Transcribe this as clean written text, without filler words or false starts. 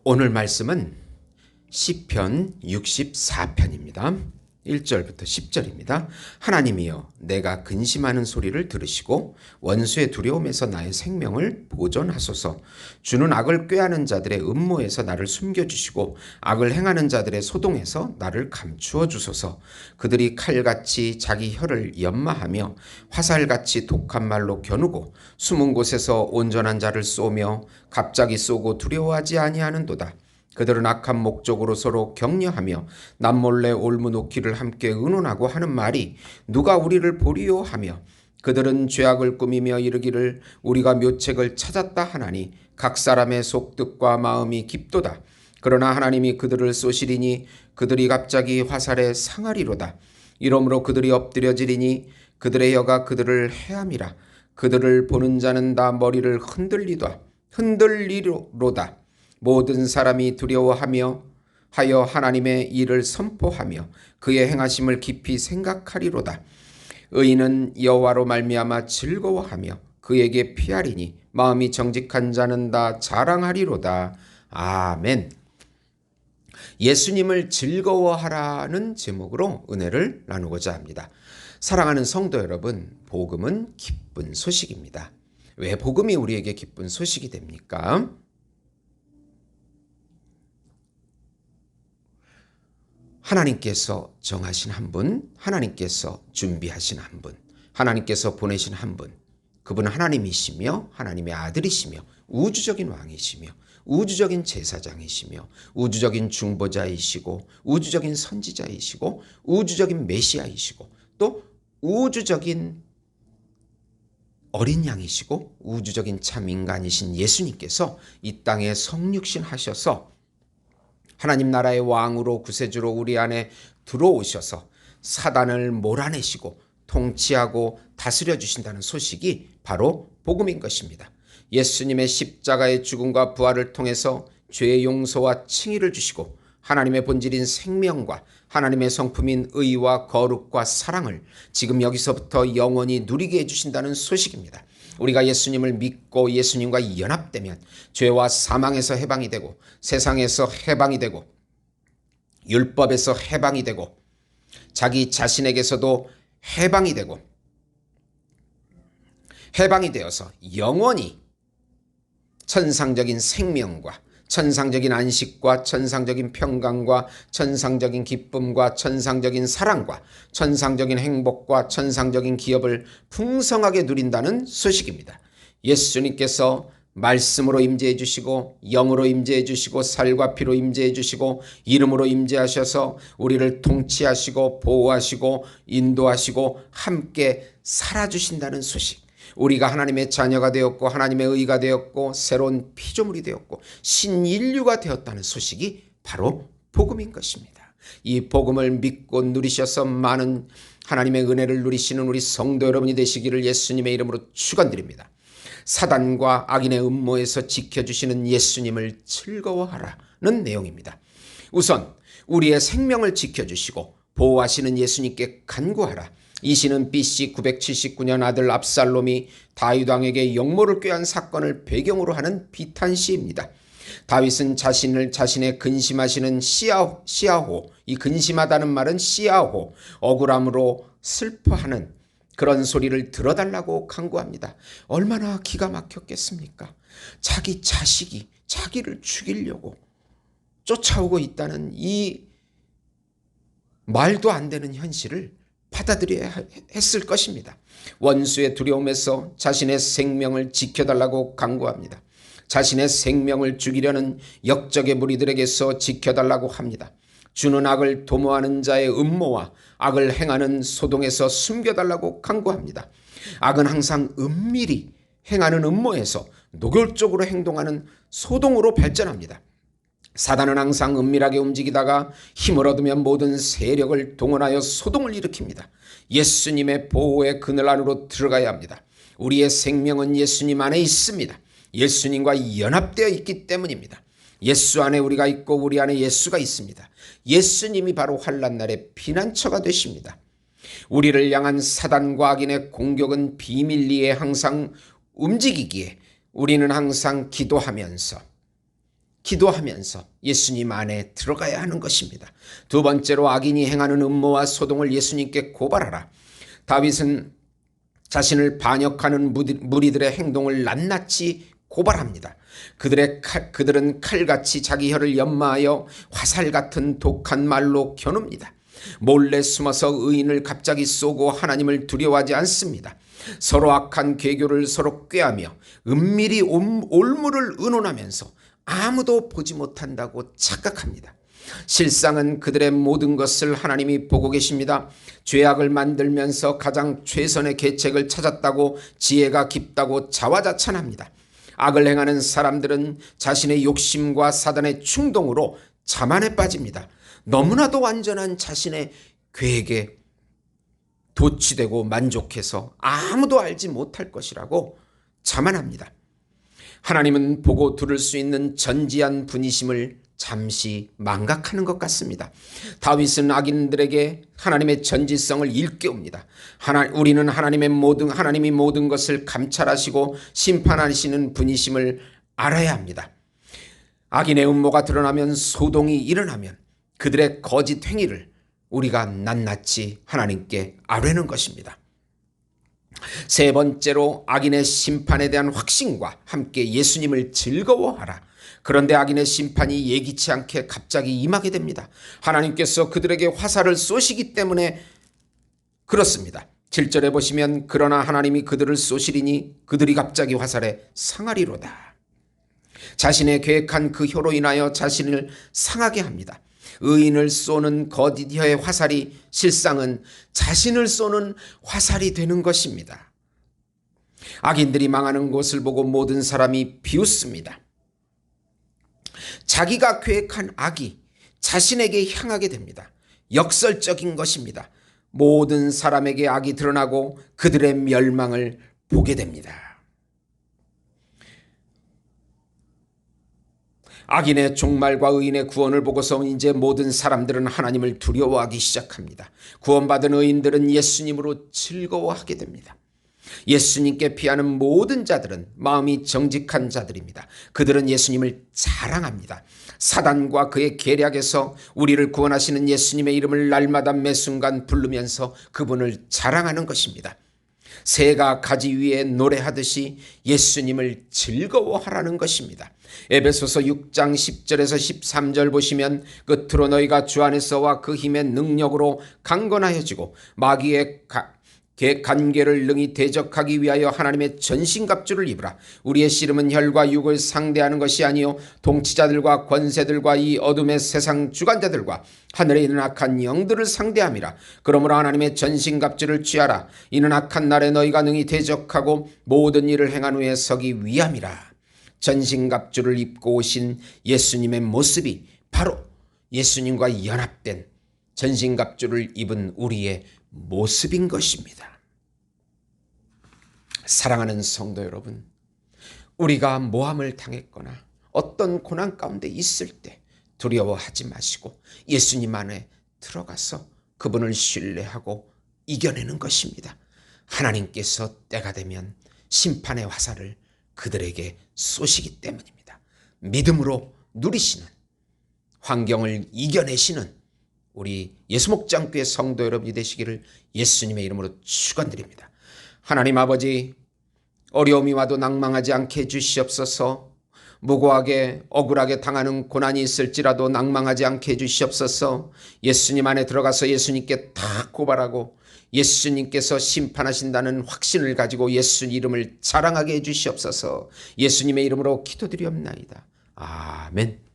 오늘 말씀은 시편 64편입니다. 1절부터 10절입니다. 하나님이여 내가 근심하는 소리를 들으시고 원수의 두려움에서 나의 생명을 보존하소서. 주는 악을 꾀하는 자들의 음모에서 나를 숨겨주시고 악을 행하는 자들의 소동에서 나를 감추어 주소서. 그들이 칼같이 자기 혀를 연마하며 화살같이 독한 말로 겨누고 숨은 곳에서 온전한 자를 쏘며 갑자기 쏘고 두려워하지 아니하는도다. 그들은 악한 목적으로 서로 격려하며 남몰래 올무놓기를 함께 의논하고 하는 말이 누가 우리를 보리요 하며 그들은 죄악을 꾸미며 이르기를 우리가 묘책을 찾았다 하나니 각 사람의 속뜻과 마음이 깊도다. 그러나 하나님이 그들을 쏘시리니 그들이 갑자기 화살에 상하리로다. 이러므로 그들이 엎드려지리니 그들의 혀가 그들을 해함이라. 그들을 보는 자는 다 머리를 흔들리로다. 모든 사람이 두려워하며 하여 하나님의 일을 선포하며 그의 행하심을 깊이 생각하리로다. 의인은 여호와로 말미암아 즐거워하며 그에게 피하리니 마음이 정직한 자는 다 자랑하리로다. 아멘. 예수님을 즐거워하라는 제목으로 은혜를 나누고자 합니다. 사랑하는 성도 여러분, 복음은 기쁜 소식입니다. 왜 복음이 우리에게 기쁜 소식이 됩니까? 하나님께서 정하신 한 분, 하나님께서 준비하신 한 분, 하나님께서 보내신 한 분, 그분은 하나님이시며 하나님의 아들이시며 우주적인 왕이시며 우주적인 제사장이시며 우주적인 중보자이시고 우주적인 선지자이시고 우주적인 메시아이시고 또 우주적인 어린 양이시고 우주적인 참 인간이신 예수님께서 이 땅에 성육신 하셔서 하나님 나라의 왕으로 구세주로 우리 안에 들어오셔서 사단을 몰아내시고 통치하고 다스려 주신다는 소식이 바로 복음인 것입니다. 예수님의 십자가의 죽음과 부활을 통해서 죄의 용서와 칭의를 주시고 하나님의 본질인 생명과 하나님의 성품인 의와 거룩과 사랑을 지금 여기서부터 영원히 누리게 해주신다는 소식입니다. 우리가 예수님을 믿고 예수님과 연합되면 죄와 사망에서 해방이 되고 세상에서 해방이 되고 율법에서 해방이 되고 자기 자신에게서도 해방이 되고 해방이 되어서 영원히 천상적인 생명과 천상적인 안식과 천상적인 평강과 천상적인 기쁨과 천상적인 사랑과 천상적인 행복과 천상적인 기업을 풍성하게 누린다는 소식입니다. 예수님께서 말씀으로 임재해 주시고 영으로 임재해 주시고 살과 피로 임재해 주시고 이름으로 임재하셔서 우리를 통치하시고 보호하시고 인도하시고 함께 살아주신다는 소식. 우리가 하나님의 자녀가 되었고 하나님의 의가 되었고 새로운 피조물이 되었고 신인류가 되었다는 소식이 바로 복음인 것입니다. 이 복음을 믿고 누리셔서 많은 하나님의 은혜를 누리시는 우리 성도 여러분이 되시기를 예수님의 이름으로 축원드립니다. 사단과 악인의 음모에서 지켜주시는 예수님을 즐거워하라는 내용입니다. 우선 우리의 생명을 지켜주시고 보호하시는 예수님께 간구하라. 이 시는 BC 979년 아들 압살롬이 다윗 왕에게 영모를 꾀한 사건을 배경으로 하는 비탄시입니다. 다윗은 자신의 근심하시는 시아호, 이 근심하다는 말은 시아호, 억울함으로 슬퍼하는 그런 소리를 들어달라고 간구합니다. 얼마나 기가 막혔겠습니까? 자기 자식이 자기를 죽이려고 쫓아오고 있다는 이 말도 안 되는 현실을 받아들여야 했을 것입니다. 원수의 두려움에서 자신의 생명을 지켜달라고 간구합니다. 자신의 생명을 죽이려는 역적의 무리들에게서 지켜달라고 합니다. 주는 악을 도모하는 자의 음모와 악을 행하는 소동에서 숨겨달라고 간구합니다. 악은 항상 은밀히 행하는 음모에서 노골적으로 행동하는 소동으로 발전합니다. 사단은 항상 은밀하게 움직이다가 힘을 얻으면 모든 세력을 동원하여 소동을 일으킵니다. 예수님의 보호의 그늘 안으로 들어가야 합니다. 우리의 생명은 예수님 안에 있습니다. 예수님과 연합되어 있기 때문입니다. 예수 안에 우리가 있고 우리 안에 예수가 있습니다. 예수님이 바로 환난 날의 피난처가 되십니다. 우리를 향한 사단과 악인의 공격은 비밀리에 항상 움직이기에 우리는 항상 기도하면서 기도하면서 예수님 안에 들어가야 하는 것입니다. 두 번째로 악인이 행하는 음모와 소동을 예수님께 고발하라. 다윗은 자신을 반역하는 무리들의 행동을 낱낱이 고발합니다. 그들은 칼같이 자기 혀를 연마하여 화살 같은 독한 말로 겨눕니다. 몰래 숨어서 의인을 갑자기 쏘고 하나님을 두려워하지 않습니다. 서로 악한 계교를 서로 꾀하며 은밀히 올무를 의논하면서 아무도 보지 못한다고 착각합니다. 실상은 그들의 모든 것을 하나님이 보고 계십니다. 죄악을 만들면서 가장 최선의 계책을 찾았다고 지혜가 깊다고 자화자찬합니다. 악을 행하는 사람들은 자신의 욕심과 사단의 충동으로 자만에 빠집니다. 너무나도 완전한 자신의 계획에 도취되고 만족해서 아무도 알지 못할 것이라고 자만합니다. 하나님은 보고 들을 수 있는 전지한 분이심을 잠시 망각하는 것 같습니다. 다윗은 악인들에게 하나님의 전지성을 일깨웁니다. 우리는 하나님이 모든 것을 감찰하시고 심판하시는 분이심을 알아야 합니다. 악인의 음모가 드러나면, 소동이 일어나면 그들의 거짓 행위를 우리가 낱낱이 하나님께 아뢰는 것입니다. 세 번째로 악인의 심판에 대한 확신과 함께 예수님을 즐거워하라. 그런데 악인의 심판이 예기치 않게 갑자기 임하게 됩니다. 하나님께서 그들에게 화살을 쏘시기 때문에 그렇습니다. 7절에 보시면 그러나 하나님이 그들을 쏘시리니 그들이 갑자기 화살에 상하리로다. 자신의 계획한 그 혀로 인하여 자신을 상하게 합니다. 의인을 쏘는 거짓 혀의 화살이 실상은 자신을 쏘는 화살이 되는 것입니다. 악인들이 망하는 것을 보고 모든 사람이 비웃습니다. 자기가 계획한 악이 자신에게 향하게 됩니다. 역설적인 것입니다. 모든 사람에게 악이 드러나고 그들의 멸망을 보게 됩니다. 악인의 종말과 의인의 구원을 보고서 이제 모든 사람들은 하나님을 두려워하기 시작합니다. 구원받은 의인들은 예수님으로 즐거워하게 됩니다. 예수님께 피하는 모든 자들은 마음이 정직한 자들입니다. 그들은 예수님을 자랑합니다. 사단과 그의 계략에서 우리를 구원하시는 예수님의 이름을 날마다 매 순간 부르면서 그분을 자랑하는 것입니다. 새가 가지 위에 노래하듯이 예수님을 즐거워하라는 것입니다. 에베소서 6장 10절에서 13절 보시면 끝으로 너희가 주 안에서와 그 힘의 능력으로 강건하여지고 마귀의 간계를 능히 대적하기 위하여 하나님의 전신갑주를 입으라. 우리의 씨름은 혈과 육을 상대하는 것이 아니요 통치자들과 권세들과 이 어둠의 세상 주관자들과 하늘에 있는 악한 영들을 상대함이라. 그러므로 하나님의 전신갑주를 취하라. 이는 악한 날에 너희가 능히 대적하고 모든 일을 행한 후에 서기 위함이라. 전신갑주를 입고 오신 예수님의 모습이 바로 예수님과 연합된 전신갑주를 입은 우리의 모습인 것입니다. 사랑하는 성도 여러분, 우리가 모함을 당했거나 어떤 고난 가운데 있을 때 두려워하지 마시고 예수님 안에 들어가서 그분을 신뢰하고 이겨내는 것입니다. 하나님께서 때가 되면 심판의 화살을 그들에게 쏘시기 때문입니다. 믿음으로 누리시는, 환경을 이겨내시는 우리 예수목장교회 성도 여러분이 되시기를 예수님의 이름으로 축원드립니다. 하나님 아버지, 어려움이 와도 낭망하지 않게 해주시옵소서. 무고하게 억울하게 당하는 고난이 있을지라도 낭망하지 않게 해주시옵소서. 예수님 안에 들어가서 예수님께 다 고발하고 예수님께서 심판하신다는 확신을 가지고 예수 이름을 자랑하게 해주시옵소서. 예수님의 이름으로 기도드리옵나이다. 아멘.